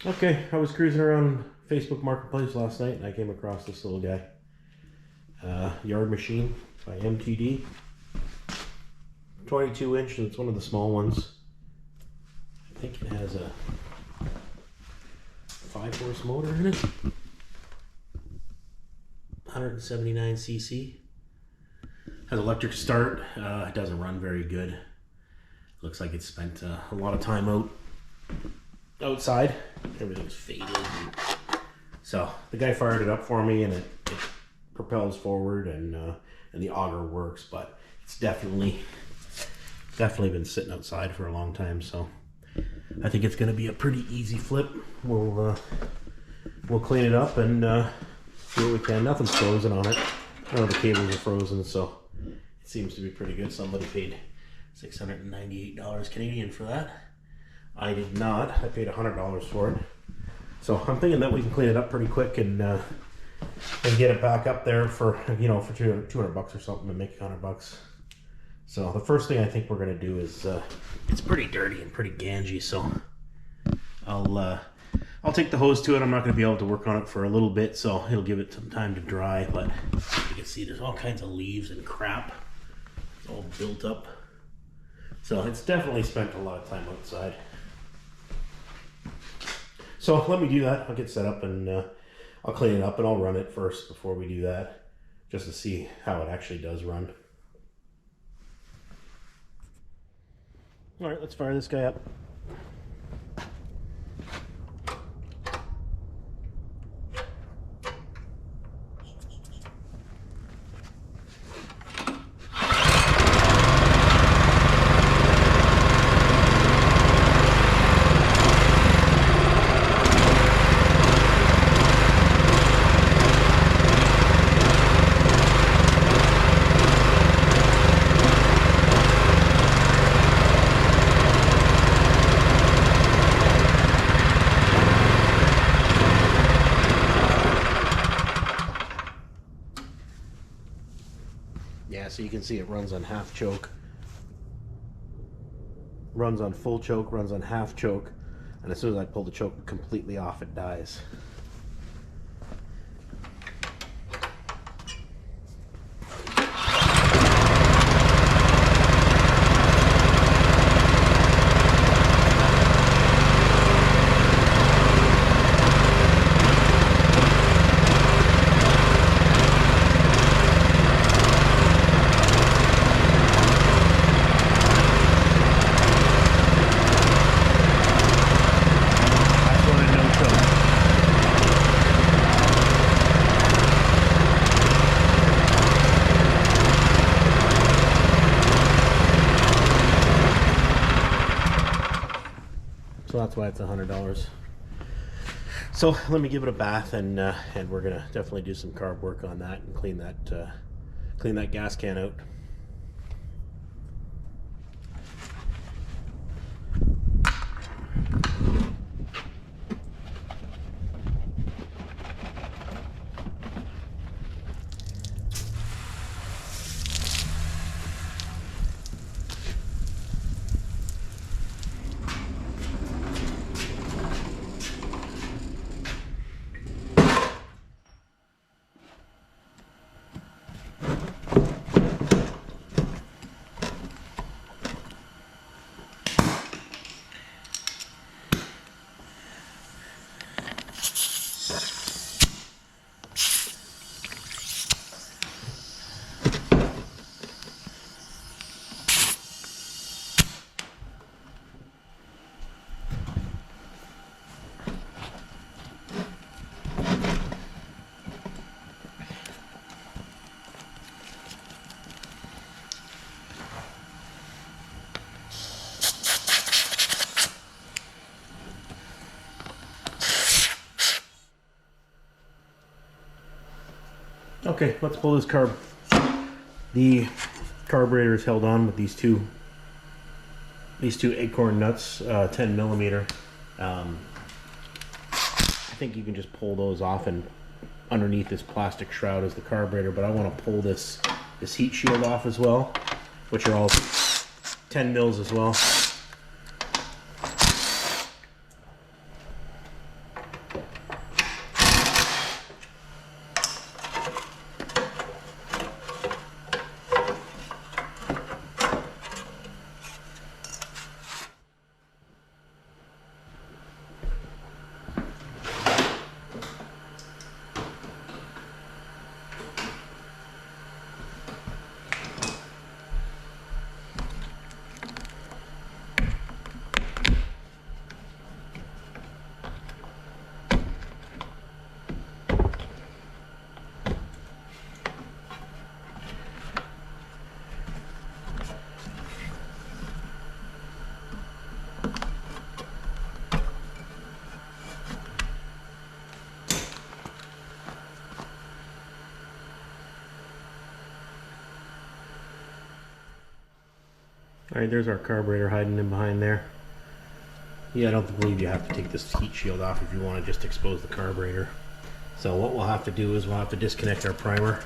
Okay, I was cruising around Facebook Marketplace last night and I came across this little guy. Yard machine by MTD. 22 inch, and it's one of the small ones. I think it has a 5-horse motor in it. 179 cc. Has electric start. It doesn't run very good. Looks like it spent a lot of time outside. Everything's faded. So the guy fired it up for me, and it propels forward, and the auger works. But it's definitely been sitting outside for a long time. So I think it's going to be a pretty easy flip. We'll clean it up and see what we can. Nothing's frozen on it. I know the cables are frozen, so it seems to be pretty good. Somebody paid $698 Canadian for that. I did not. I paid $100 for it. So I'm thinking that we can clean it up pretty quick and get it back up there for, for $200 or something, and make $100. So the first thing I think we're gonna do is it's pretty dirty and pretty gangy, so I'll take the hose to it. I'm not gonna be able to work on it for a little bit, so it'll give it some time to dry. But you can see there's all kinds of leaves and crap. It's all built up. So it's definitely spent a lot of time outside. So let me do that. I'll get set up and I'll clean it up, and I'll run it first before we do that, just to see how it actually does run. All right, let's fire this guy up. Yeah, so you can see it runs on half choke, runs on full choke, runs on half choke, and as soon as I pull the choke completely off, it dies. So that's why it's $100. So let me give it a bath, and we're gonna definitely do some carb work on that and clean that gas can out. Okay, let's pull this carb. The carburetor is held on with these two acorn nuts, 10 millimeter. I think you can just pull those off, and underneath this plastic shroud is the carburetor, but I want to pull this heat shield off as well, which are all 10 mils as well. Alright, there's our carburetor hiding in behind there. Yeah, I don't believe you have to take this heat shield off if you want to just expose the carburetor. So what we'll have to do is we'll have to disconnect our primer.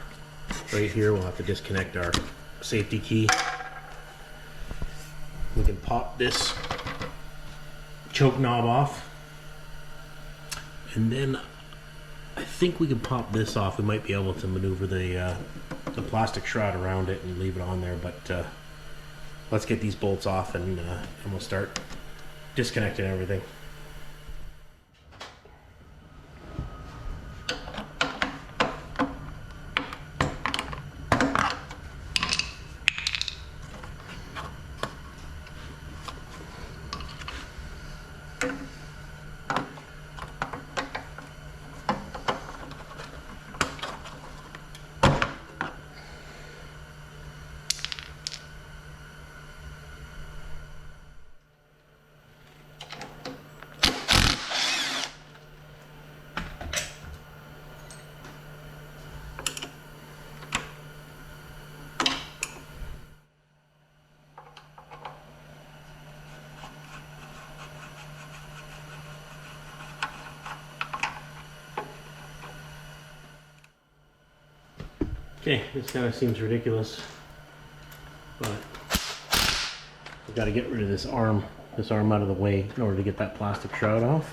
Right here we'll have to disconnect our safety key. We can pop this choke knob off. And then I think we can pop this off. We might be able to maneuver the plastic shroud around it and leave it on there, but let's get these bolts off and we'll start disconnecting everything. Okay, this kind of seems ridiculous, but we've got to get rid of this arm out of the way in order to get that plastic shroud off.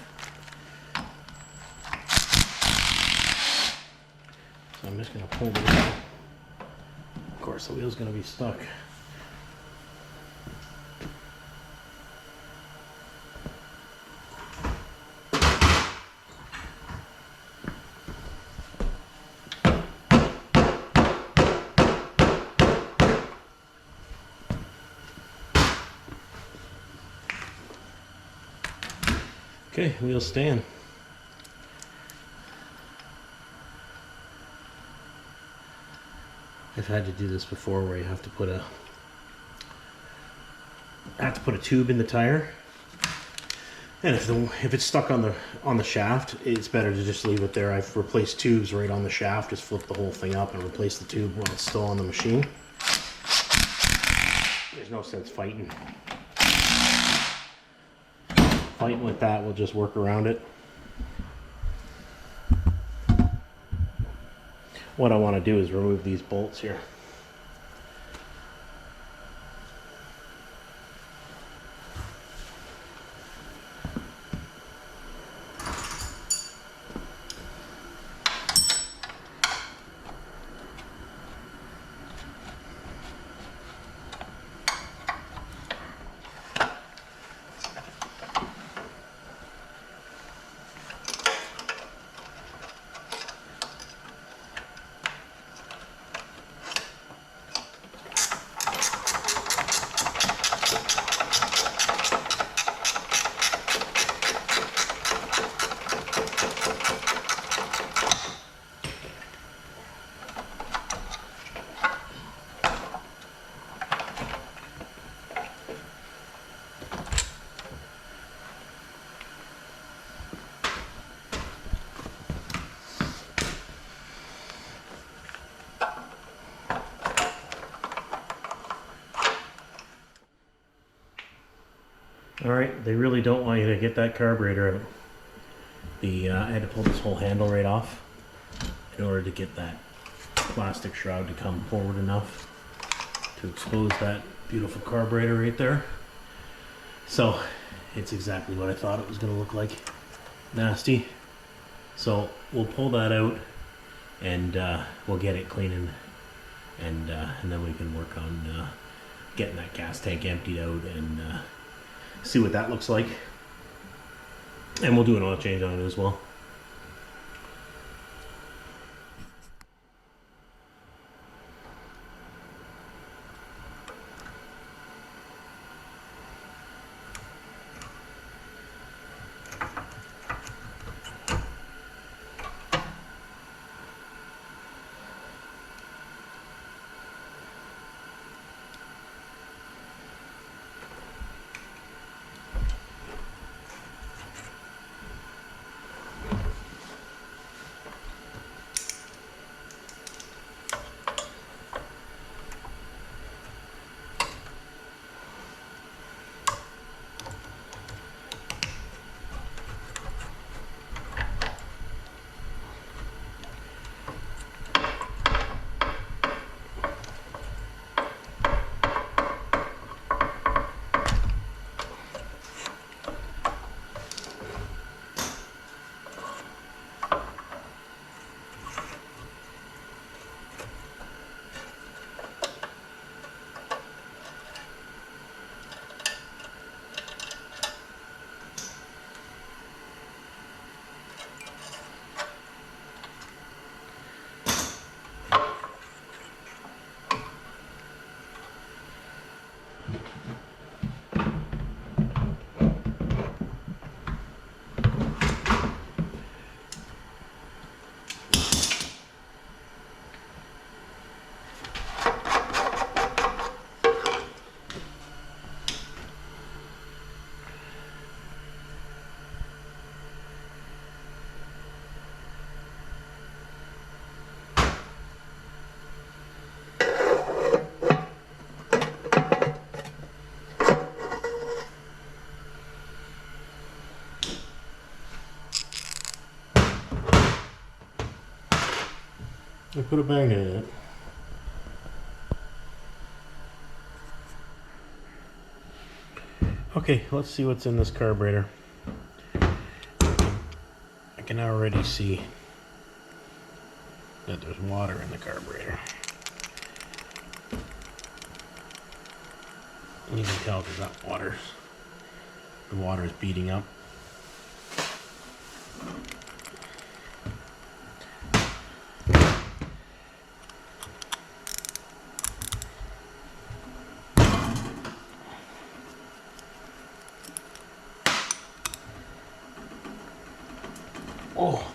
So I'm just going to pull the wheel. Of course, the wheel's going to be stuck. Okay, wheels stand. I've had to do this before where you have to put a tube in the tire. And if it's stuck on the shaft, it's better to just leave it there. I've replaced tubes right on the shaft, just flip the whole thing up and replace the tube while it's still on the machine. There's no sense fighting with that. We'll just work around it. What I want to do is remove these bolts here. Alright, they really don't want you to get that carburetor out. I had to pull this whole handle right off in order to get that plastic shroud to come forward enough to expose that beautiful carburetor right there. So it's exactly what I thought it was going to look like. Nasty. So we'll pull that out and we'll get it cleaning, and then we can work on getting that gas tank emptied out and see what that looks like. And we'll do an oil change on it as well. I put a magnet in it. Okay, let's see what's in this carburetor. I can already see that there's water in the carburetor. You can tell because that the water is beating up. Oh.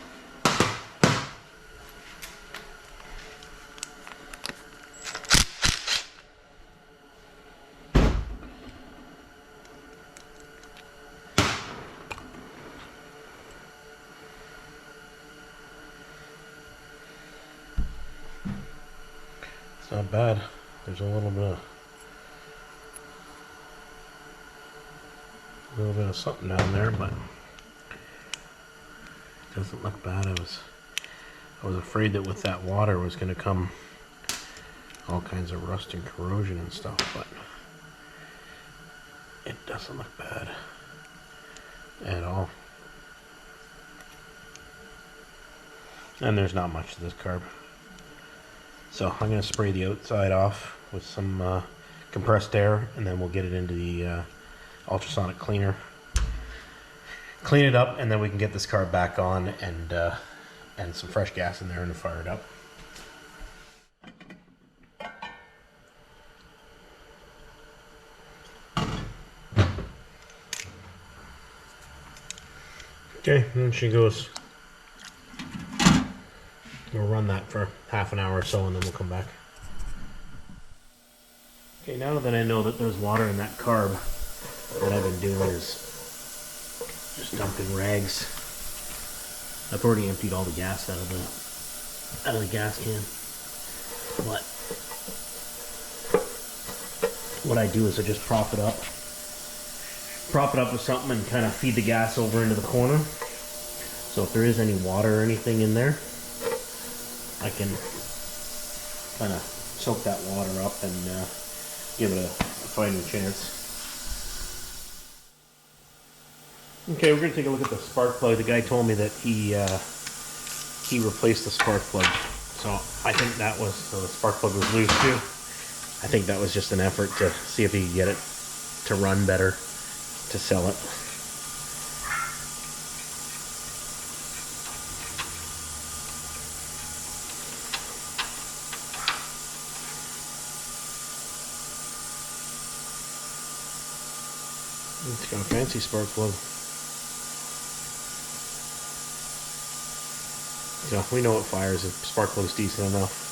It's not bad. There's a little bit of something down there, but it doesn't look bad. I was afraid that with that water was going to come all kinds of rust and corrosion and stuff, but it doesn't look bad at all. And there's not much to this carb. So I'm going to spray the outside off with some compressed air, and then we'll get it into the ultrasonic cleaner. Clean it up, and then we can get this carb back on and some fresh gas in there and fire it up. Okay, and she goes. We'll run that for half an hour or so, and then we'll come back. Okay, now that I know that there's water in that carb, what I've been doing is just dumping rags. I've already emptied all the gas out of the gas can. But what I do is I just prop it up with something and kind of feed the gas over into the corner. So if there is any water or anything in there, I can kind of soak that water up and give it a fighting chance. Okay, we're going to take a look at the spark plug. The guy told me that he replaced the spark plug. So I think that was, so the spark plug was loose too. I think that was just an effort to see if he could get it to run better, to sell it. It's got a fancy spark plug. So we know it fires if spark plug's decent enough.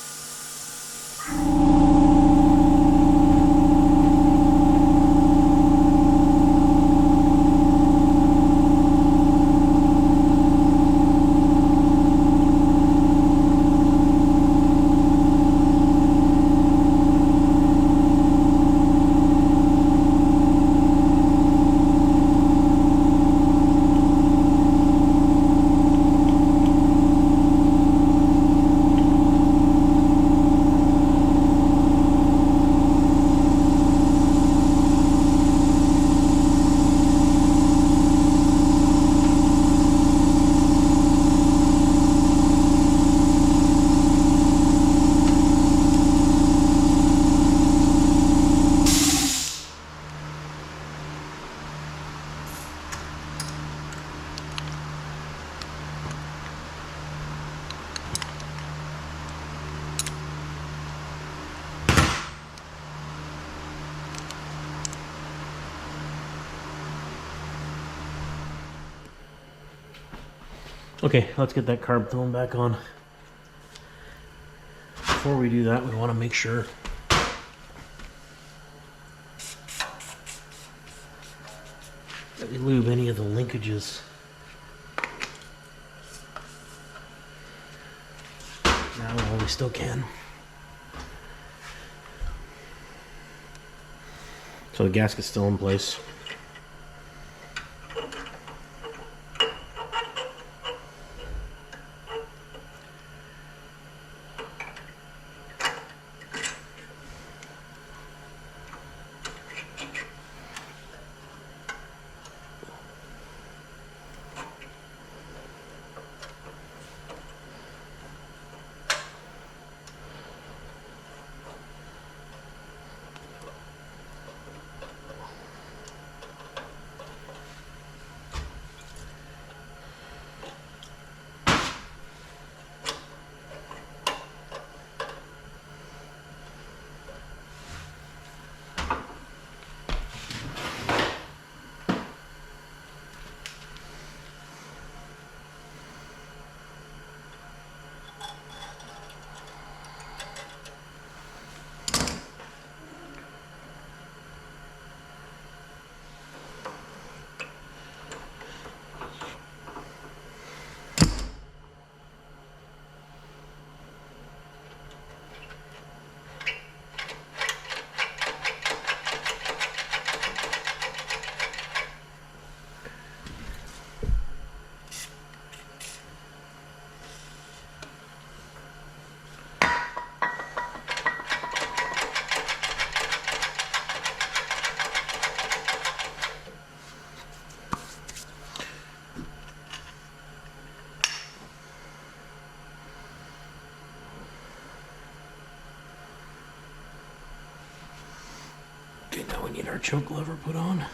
Okay, let's get that carb thrown back on. Before we do that, we want to make sure that we lube any of the linkages. Now, while we still can. So the gasket's still in place. Get our choke lever put on.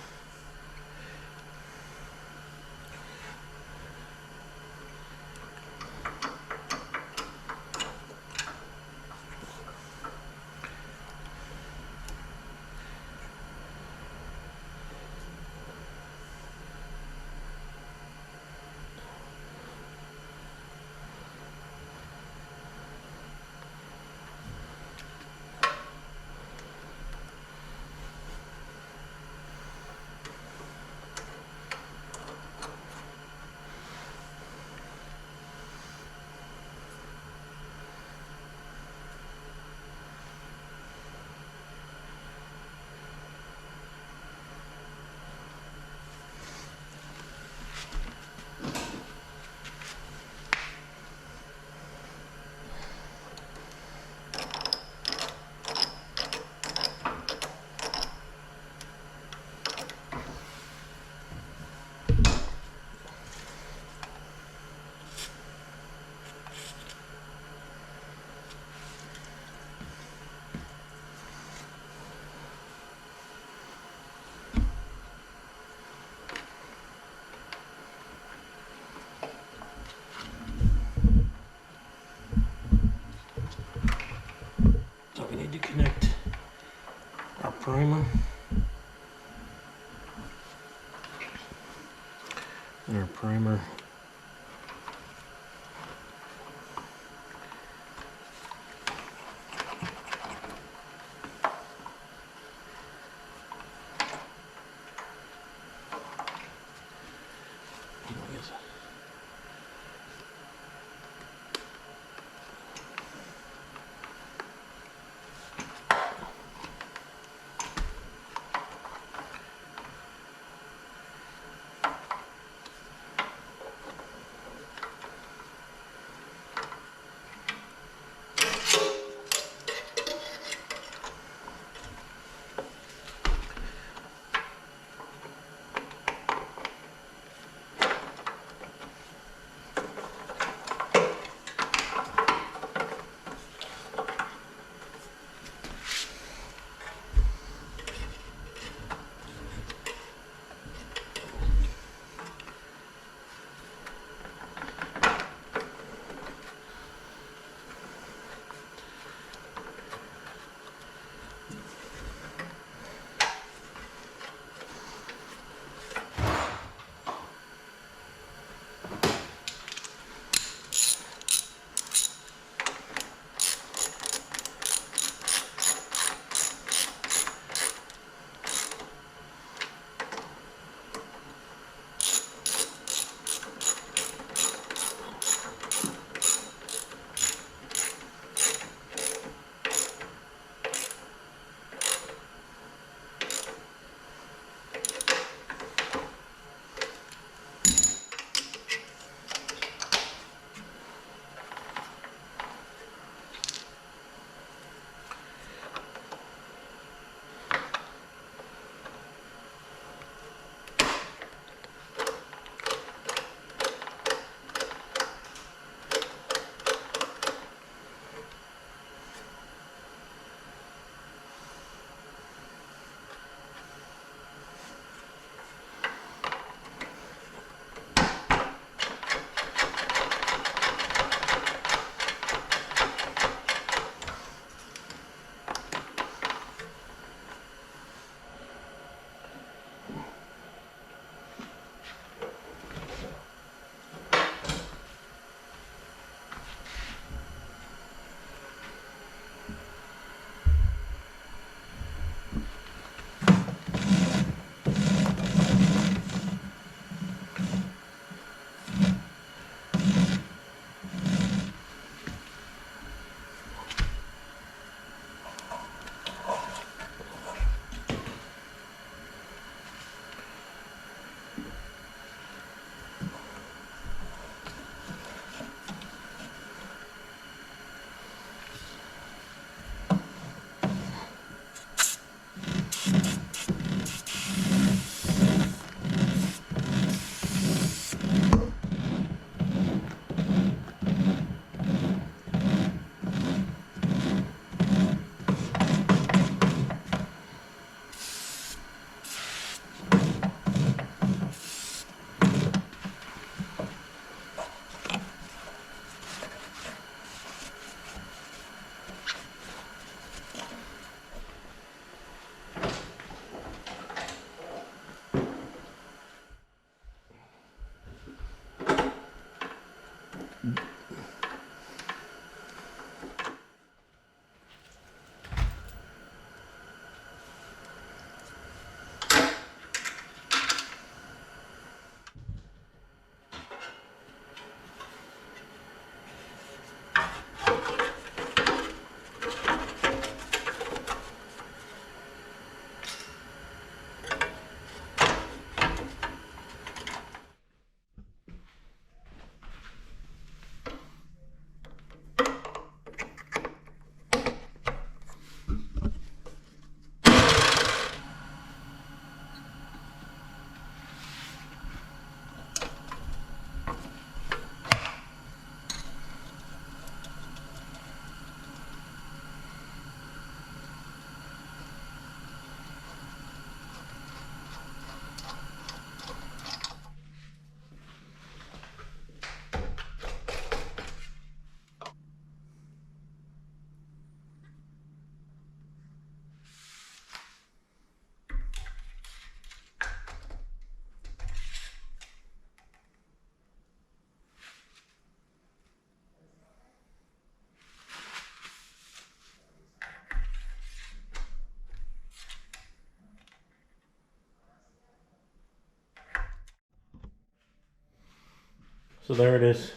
So there it is.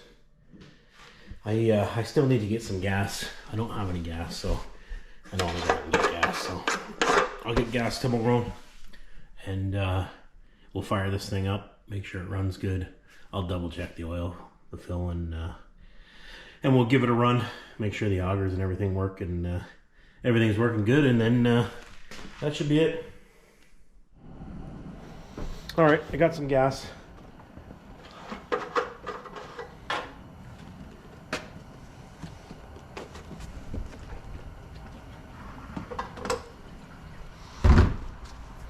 I still need to get some gas. I don't have any gas, so I don't want to go out and get gas. So I'll get gas tomorrow, and we'll fire this thing up, make sure it runs good. I'll double check the oil, the fill, and we'll give it a run, make sure the augers and everything work, and everything's working good, and then that should be it. All right, I got some gas.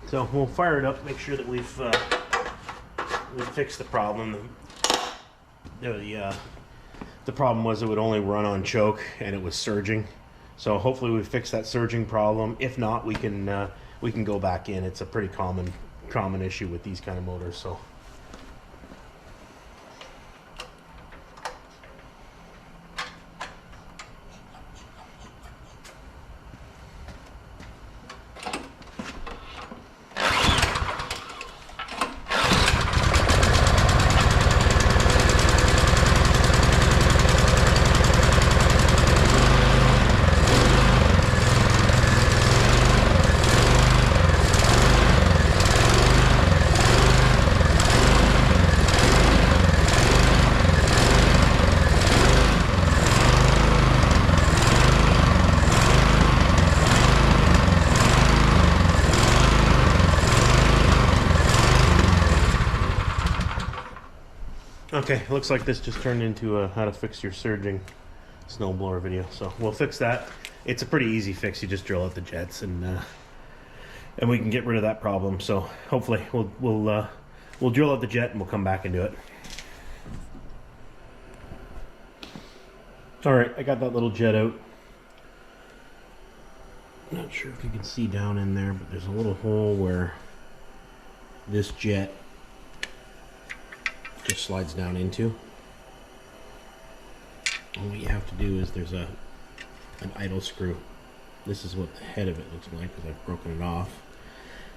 So we'll fire it up, make sure that we've fixed the problem. The problem was it would only run on choke and it was surging. So hopefully we fixed that surging problem. If not, we can go back in. It's a pretty common issue with these kind of motors. So. Okay, looks like this just turned into a how to fix your surging snowblower video. So we'll fix that. It's a pretty easy fix. You just drill out the jets, and we can get rid of that problem. So hopefully we'll drill out the jet and we'll come back and do it. All right, I got that little jet out. Not sure if you can see down in there, but there's a little hole where this jet just slides down into. And what you have to do is there's an idle screw. This is what the head of it looks like because I've broken it off,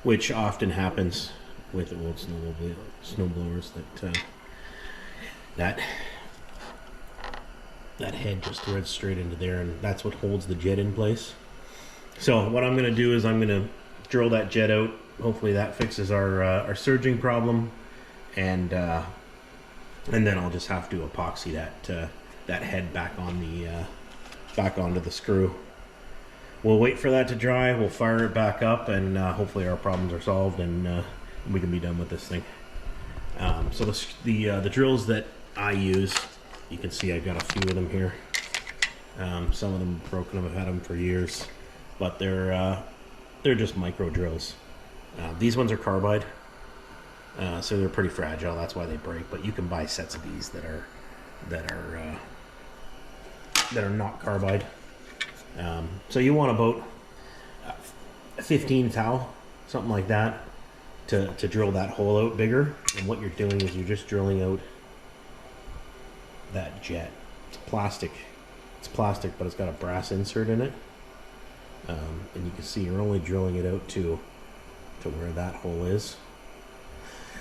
which often happens with old snowblowers, that head just threads straight into there, and that's what holds the jet in place. So what I'm going to do is I'm going to drill that jet out. Hopefully that fixes our surging problem, and then I'll just have to epoxy that head back onto the screw. We'll wait for that to dry. We'll fire it back up, and hopefully our problems are solved, and we can be done with this thing. So the drills that I use, you can see I've got a few of them here. Some of them broken. I've had them for years, but they're just micro drills. These ones are carbide. So they're pretty fragile. That's why they break. But you can buy sets of these that are not carbide. So you want about 15 thou, something like that, to drill that hole out bigger. And what you're doing is you're just drilling out that jet. It's plastic. It's plastic, but it's got a brass insert in it. And you can see you're only drilling it out to where that hole is.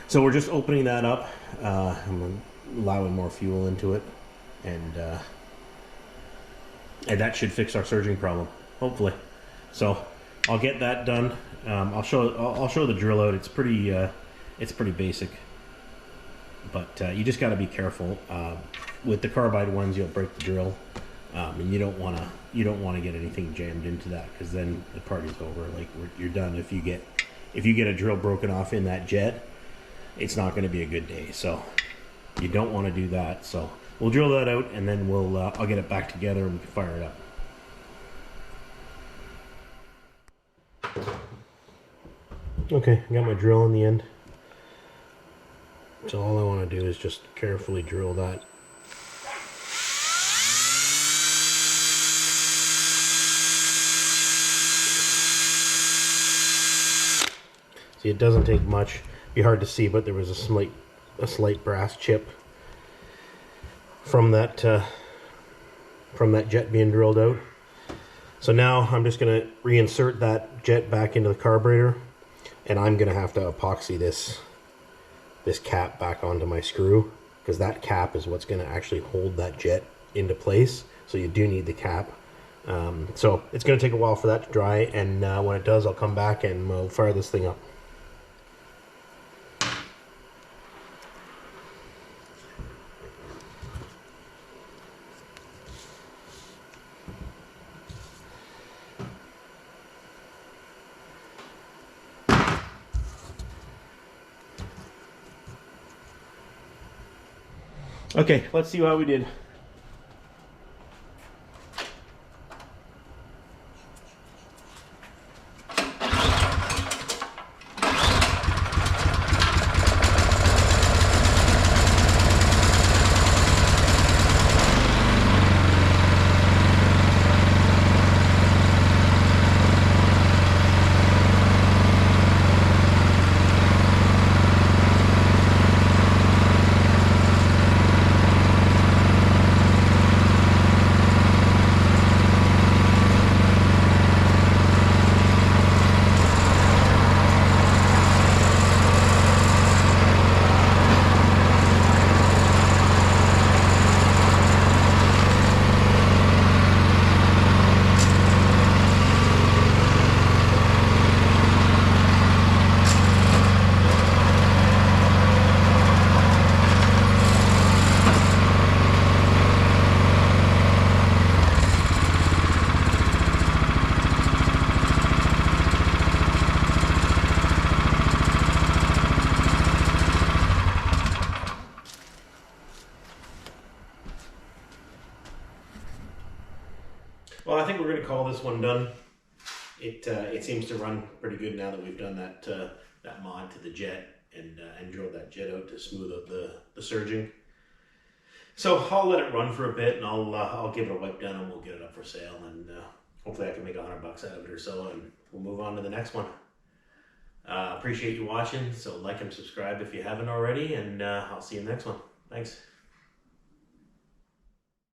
So we're just opening that up. I'm allowing more fuel into it, and that should fix our surging problem, hopefully. So I'll get that done. I'll show the drill out. It's pretty basic, but you just got to be careful. With the carbide ones, you'll break the drill, and you don't want to get anything jammed into that, because then the party's over. Like, you're done. If you get a drill broken off in that jet, it's not going to be a good day. So you don't want to do that. So we'll drill that out, and then I'll get it back together and fire it up. Okay, I got my drill in the end. So all I want to do is just carefully drill that. See, it doesn't take much. Be hard to see, but there was a slight brass chip from that jet being drilled out. So now I'm just going to reinsert that jet back into the carburetor, and I'm going to have to epoxy this cap back onto my screw. because that cap is what's going to actually hold that jet into place. So you do need the cap. So it's going to take a while for that to dry, and when it does, I'll come back and we'll fire this thing up. Okay, let's see how we did. Well, I think we're going to call this one done. It seems to run pretty good now that we've done that that mod to the jet and drilled that jet out to smooth out the surging. So I'll let it run for a bit, and I'll give it a wipe down, and we'll get it up for sale, and hopefully I can make $100 out of it or so, and we'll move on to the next one. Appreciate you watching, so like and subscribe if you haven't already, and I'll see you in the next one. Thanks.